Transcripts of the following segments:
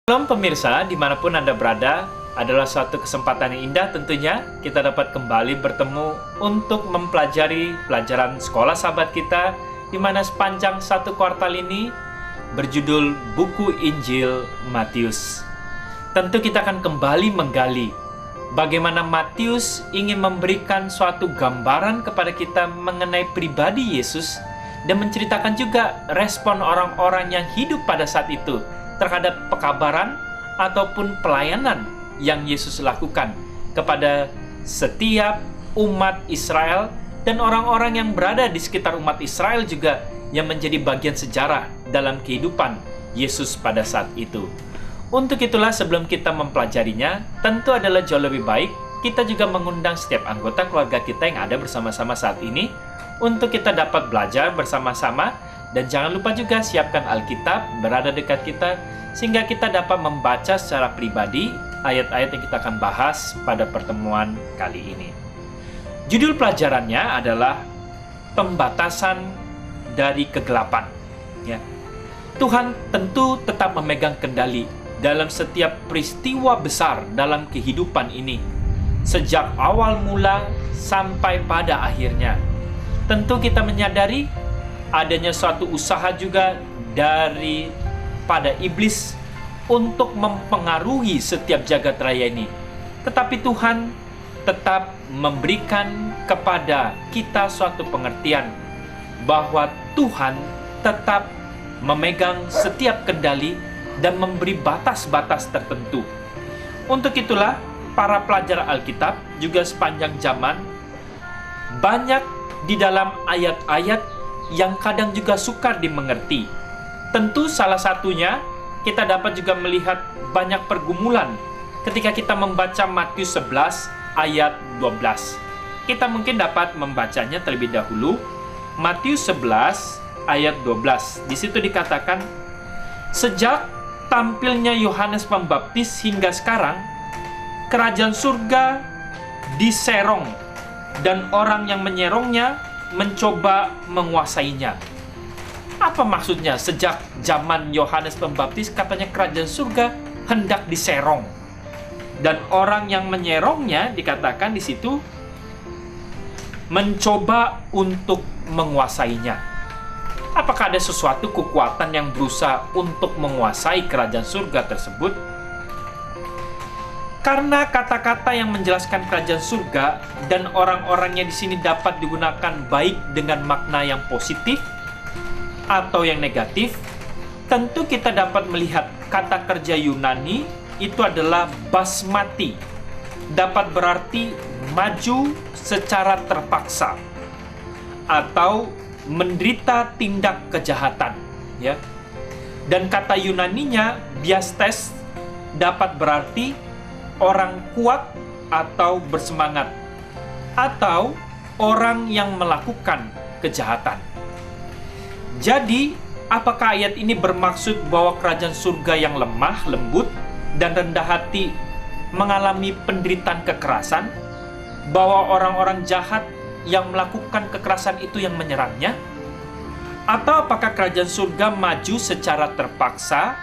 Shalom pemirsa, dimanapun Anda berada, adalah suatu kesempatan yang indah tentunya kita dapat kembali bertemu untuk mempelajari pelajaran sekolah sahabat kita, di mana sepanjang satu kuartal ini berjudul Buku Injil Matius. Tentu kita akan kembali menggali bagaimana Matius ingin memberikan suatu gambaran kepada kita mengenai pribadi Yesus dan menceritakan juga respon orang-orang yang hidup pada saat itu terhadap pekabaran ataupun pelayanan yang Yesus lakukan kepada setiap umat Israel dan orang-orang yang berada di sekitar umat Israel juga yang menjadi bagian sejarah dalam kehidupan Yesus pada saat itu. Untuk itulah sebelum kita mempelajarinya, tentu adalah jauh lebih baik kita juga mengundang setiap anggota keluarga kita yang ada bersama-sama saat ini untuk kita dapat belajar bersama-sama. Dan jangan lupa juga siapkan Alkitab berada dekat kita, sehingga kita dapat membaca secara pribadi ayat-ayat yang kita akan bahas pada pertemuan kali ini. Judul pelajarannya adalah Pembatasan dari Kegelapan. Ya. Tuhan tentu tetap memegang kendali dalam setiap peristiwa besar dalam kehidupan ini, sejak awal mula sampai pada akhirnya. Tentu kita menyadari adanya suatu usaha juga daripada iblis untuk mempengaruhi setiap jagat raya ini. Tetapi Tuhan tetap memberikan kepada kita suatu pengertian bahwa Tuhan tetap memegang setiap kendali dan memberi batas-batas tertentu. Untuk itulah para pelajar Alkitab juga sepanjang zaman banyak di dalam ayat-ayat yang kadang juga sukar dimengerti. Tentu salah satunya kita dapat juga melihat banyak pergumulan ketika kita membaca Matius 11 ayat 12. Kita mungkin dapat membacanya terlebih dahulu. Matius 11 ayat 12. Di situ dikatakan, sejak tampilnya Yohanes Pembaptis hingga sekarang, kerajaan surga diserong dan orang yang menyerongnya mencoba menguasainya. Apa maksudnya? Sejak zaman Yohanes Pembaptis katanya kerajaan surga hendak diserong, dan orang yang menyerongnya dikatakan di situ mencoba untuk menguasainya. Apakah ada sesuatu kekuatan yang berusaha untuk menguasai kerajaan surga tersebut? Karena kata-kata yang menjelaskan kerajaan surga dan orang-orangnya di sini dapat digunakan baik dengan makna yang positif atau yang negatif, tentu kita dapat melihat kata kerja Yunani itu adalah basmati, dapat berarti maju secara terpaksa atau menderita tindak kejahatan, ya. Dan kata Yunaninya biastes dapat berarti orang kuat atau bersemangat, atau orang yang melakukan kejahatan. Jadi, apakah ayat ini bermaksud bahwa kerajaan surga yang lemah, lembut, dan rendah hati mengalami penderitaan kekerasan? Bahwa orang-orang jahat yang melakukan kekerasan itu yang menyerangnya? Atau apakah kerajaan surga maju secara terpaksa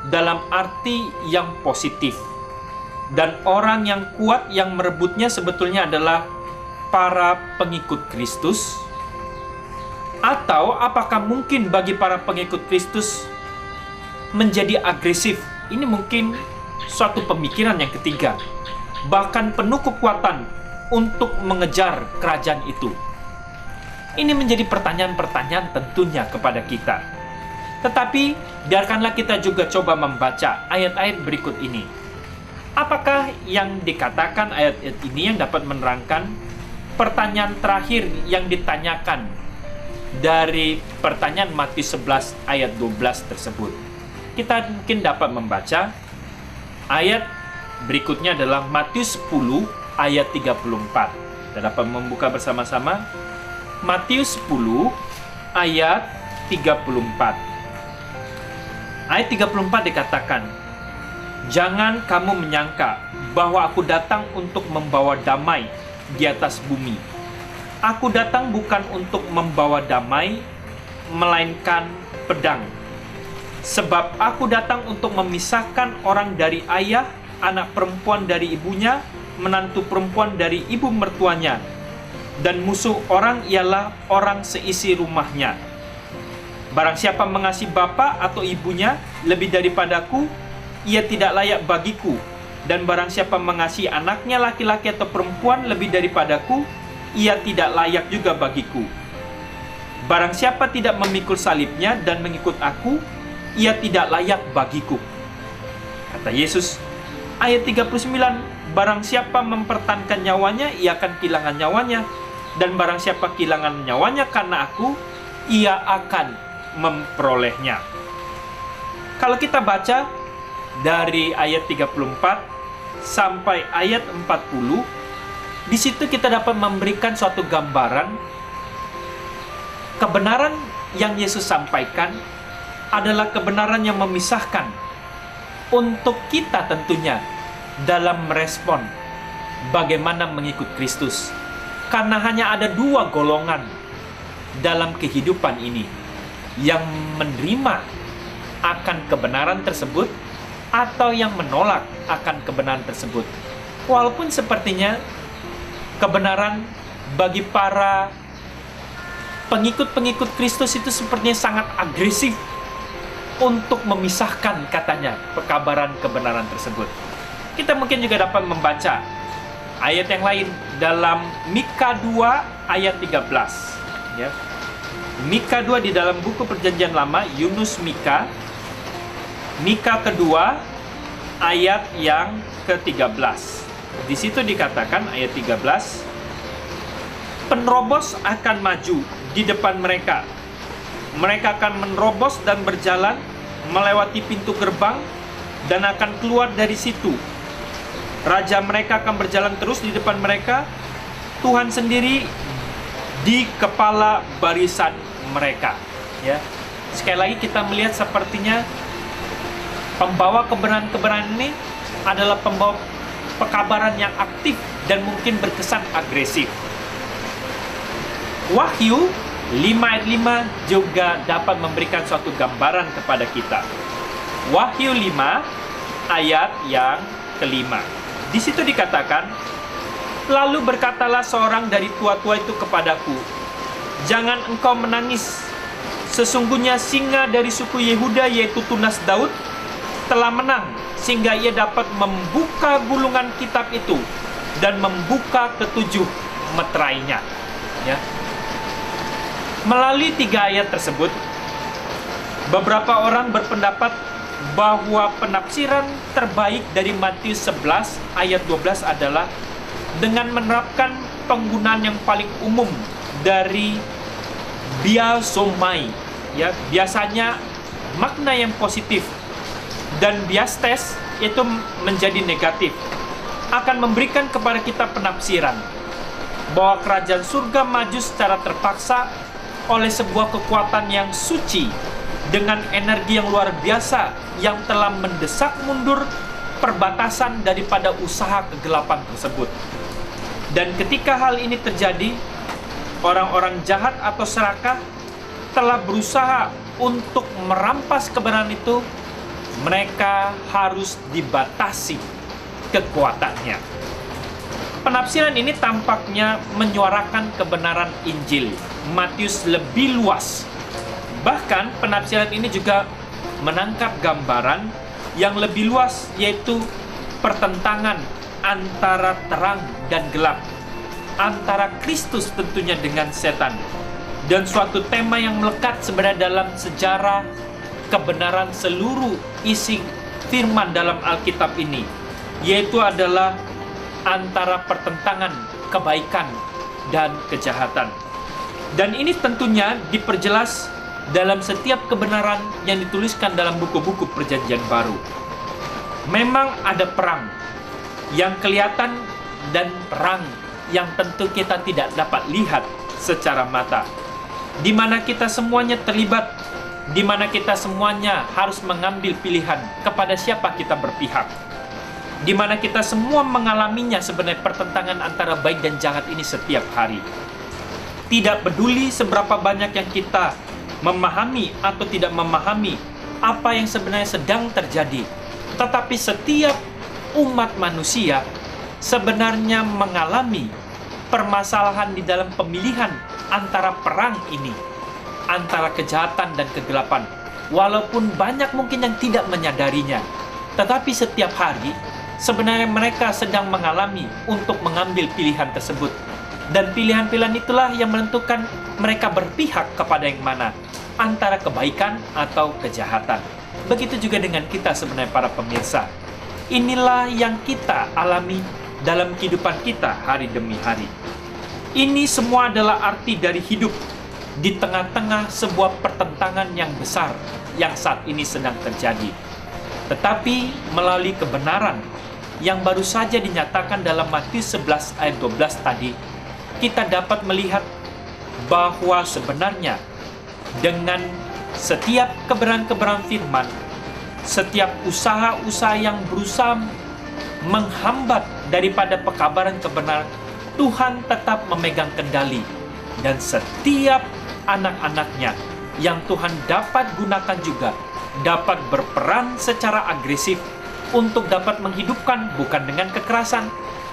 dalam arti yang positif? Dan orang yang kuat yang merebutnya sebetulnya adalah para pengikut Kristus? Atau apakah mungkin bagi para pengikut Kristus menjadi agresif? Ini mungkin suatu pemikiran yang ketiga, bahkan penuh kekuatan untuk mengejar kerajaan itu. Ini menjadi pertanyaan-pertanyaan tentunya kepada kita. Tetapi biarkanlah kita juga coba membaca ayat-ayat berikut ini. Apakah yang dikatakan ayat-ayat ini yang dapat menerangkan pertanyaan terakhir yang ditanyakan dari pertanyaan Matius 11 ayat 12 tersebut? Kita mungkin dapat membaca ayat berikutnya adalah Matius 10 ayat 34. Kita dapat membuka bersama-sama Matius 10 ayat 34. Ayat 34 dikatakan, jangan kamu menyangka bahwa aku datang untuk membawa damai di atas bumi. Aku datang bukan untuk membawa damai, melainkan pedang. Sebab aku datang untuk memisahkan orang dari ayah, anak perempuan dari ibunya, menantu perempuan dari ibu mertuanya, dan musuh orang ialah orang seisi rumahnya. Barang siapa mengasihi bapa atau ibunya lebih daripadaku, ia tidak layak bagiku. Dan barang siapa mengasihi anaknya laki-laki atau perempuan lebih daripadaku, ia tidak layak juga bagiku. Barang siapa tidak memikul salibnya dan mengikut aku, ia tidak layak bagiku. Kata Yesus, ayat 39, barang siapa mempertahankan nyawanya, ia akan kehilangan nyawanya. Dan barang siapa kehilangan nyawanya karena aku, ia akan memperolehnya. Kalau kita baca dari ayat 34 sampai ayat 40, di situ kita dapat memberikan suatu gambaran kebenaran yang Yesus sampaikan adalah kebenaran yang memisahkan untuk kita tentunya dalam merespon bagaimana mengikut Kristus. Karena hanya ada dua golongan dalam kehidupan ini yang menerima akan kebenaran tersebut atau yang menolak akan kebenaran tersebut. Walaupun sepertinya kebenaran bagi para pengikut-pengikut Kristus itu sepertinya sangat agresif untuk memisahkan katanya pekabaran kebenaran tersebut. Kita mungkin juga dapat membaca ayat yang lain dalam Mika 2 ayat 13 ya. Mika 2 di dalam buku Perjanjian Lama, Yunus Mika kedua ayat yang ke-13. Di situ dikatakan ayat 13, penerobos akan maju di depan mereka. Mereka akan menerobos dan berjalan melewati pintu gerbang dan akan keluar dari situ. Raja mereka akan berjalan terus di depan mereka. Tuhan sendiri di kepala barisan mereka. Ya, sekali lagi kita melihat sepertinya pembawa kebenaran-kebenaran ini adalah pembawa pekabaran yang aktif dan mungkin berkesan agresif. Wahyu 5 ayat 5 juga dapat memberikan suatu gambaran kepada kita. Wahyu 5 ayat yang kelima. Di situ dikatakan, lalu berkatalah seorang dari tua-tua itu kepadaku, jangan engkau menangis. Sesungguhnya singa dari suku Yehuda yaitu tunas Daud telah menang, sehingga ia dapat membuka gulungan kitab itu dan membuka ketujuh meterainya. Ya. Melalui 3 ayat tersebut, beberapa orang berpendapat bahwa penafsiran terbaik dari Matius 11 ayat 12 adalah dengan menerapkan penggunaan yang paling umum dari biasomai. Ya, biasanya makna yang positif, dan biastes itu menjadi negatif, akan memberikan kepada kita penafsiran bahwa kerajaan surga maju secara terpaksa oleh sebuah kekuatan yang suci dengan energi yang luar biasa yang telah mendesak mundur perbatasan daripada usaha kegelapan tersebut. Dan ketika hal ini terjadi, orang-orang jahat atau serakah telah berusaha untuk merampas kebenaran itu. Mereka harus dibatasi kekuatannya. Penafsiran ini tampaknya menyuarakan kebenaran Injil Matius lebih luas. Bahkan penafsiran ini juga menangkap gambaran yang lebih luas, yaitu pertentangan antara terang dan gelap, antara Kristus tentunya dengan setan, dan suatu tema yang melekat sebenarnya dalam sejarah kebenaran seluruh isi firman dalam Alkitab ini, yaitu adalah antara pertentangan kebaikan dan kejahatan. Dan ini tentunya diperjelas dalam setiap kebenaran yang dituliskan dalam buku-buku Perjanjian Baru. Memang ada perang yang kelihatan dan perang yang tentu kita tidak dapat lihat secara mata, di mana kita semuanya terlibat, di mana kita semuanya harus mengambil pilihan kepada siapa kita berpihak, di mana kita semua mengalaminya sebenarnya pertentangan antara baik dan jahat ini setiap hari. Tidak peduli seberapa banyak yang kita memahami atau tidak memahami apa yang sebenarnya sedang terjadi. Tetapi setiap umat manusia sebenarnya mengalami permasalahan di dalam pemilihan antara perang ini, antara kejahatan dan kegelapan. Walaupun banyak mungkin yang tidak menyadarinya, tetapi setiap hari sebenarnya mereka sedang mengalami untuk mengambil pilihan tersebut. Dan pilihan-pilihan itulah yang menentukan mereka berpihak kepada yang mana, antara kebaikan atau kejahatan. Begitu juga dengan kita sebenarnya para pemirsa. Inilah yang kita alami dalam kehidupan kita hari demi hari. Ini semua adalah arti dari hidup di tengah-tengah sebuah pertentangan yang besar yang saat ini sedang terjadi. Tetapi melalui kebenaran yang baru saja dinyatakan dalam Matius 11 ayat 12 tadi, kita dapat melihat bahwa sebenarnya dengan setiap kebenaran-kebenaran firman, setiap usaha-usaha yang berusaha menghambat daripada pekabaran kebenaran, Tuhan tetap memegang kendali. Dan setiap anak-anaknya yang Tuhan dapat gunakan juga dapat berperan secara agresif untuk dapat menghidupkan, bukan dengan kekerasan,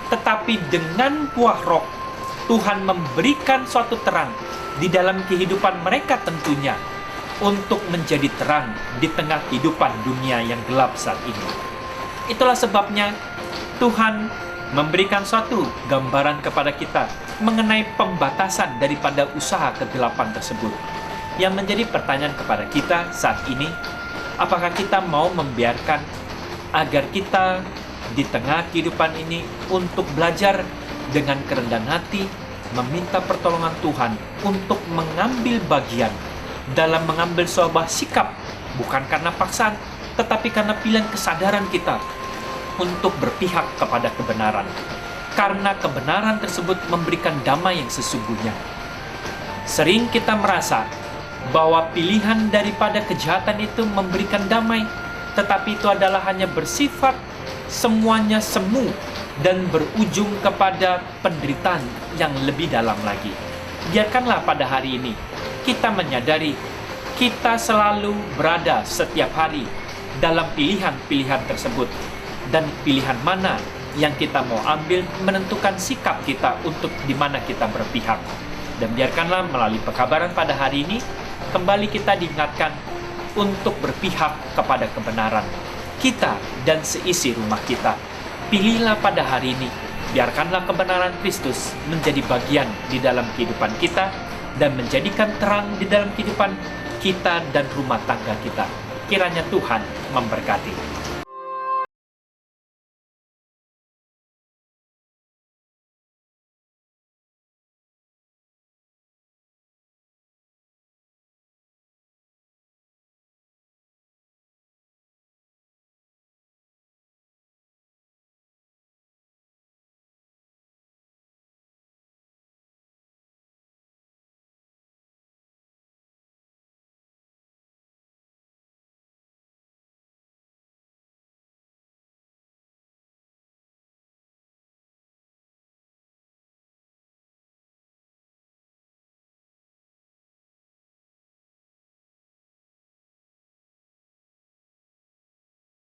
tetapi dengan buah roh. Tuhan memberikan suatu terang di dalam kehidupan mereka tentunya, untuk menjadi terang di tengah kehidupan dunia yang gelap saat ini. Itulah sebabnya Tuhan memberikan suatu gambaran kepada kita mengenai pembatasan daripada usaha kegelapan tersebut. Yang menjadi pertanyaan kepada kita saat ini, apakah kita mau membiarkan agar kita di tengah kehidupan ini untuk belajar dengan kerendahan hati, meminta pertolongan Tuhan untuk mengambil bagian dalam mengambil sebuah sikap, bukan karena paksaan, tetapi karena pilihan kesadaran kita untuk berpihak kepada kebenaran. Karena kebenaran tersebut memberikan damai yang sesungguhnya. Sering kita merasa bahwa pilihan daripada kejahatan itu memberikan damai, tetapi itu adalah hanya bersifat semuanya semu dan berujung kepada penderitaan yang lebih dalam lagi. Biarkanlah pada hari ini kita menyadari kita selalu berada setiap hari dalam pilihan-pilihan tersebut, dan pilihan mana yang kita mau ambil menentukan sikap kita untuk di mana kita berpihak. Dan biarkanlah melalui pekabaran pada hari ini kembali kita diingatkan untuk berpihak kepada kebenaran kita dan seisi rumah kita. Pilihlah pada hari ini, biarkanlah kebenaran Kristus menjadi bagian di dalam kehidupan kita dan menjadikan terang di dalam kehidupan kita dan rumah tangga kita. Kiranya Tuhan memberkati.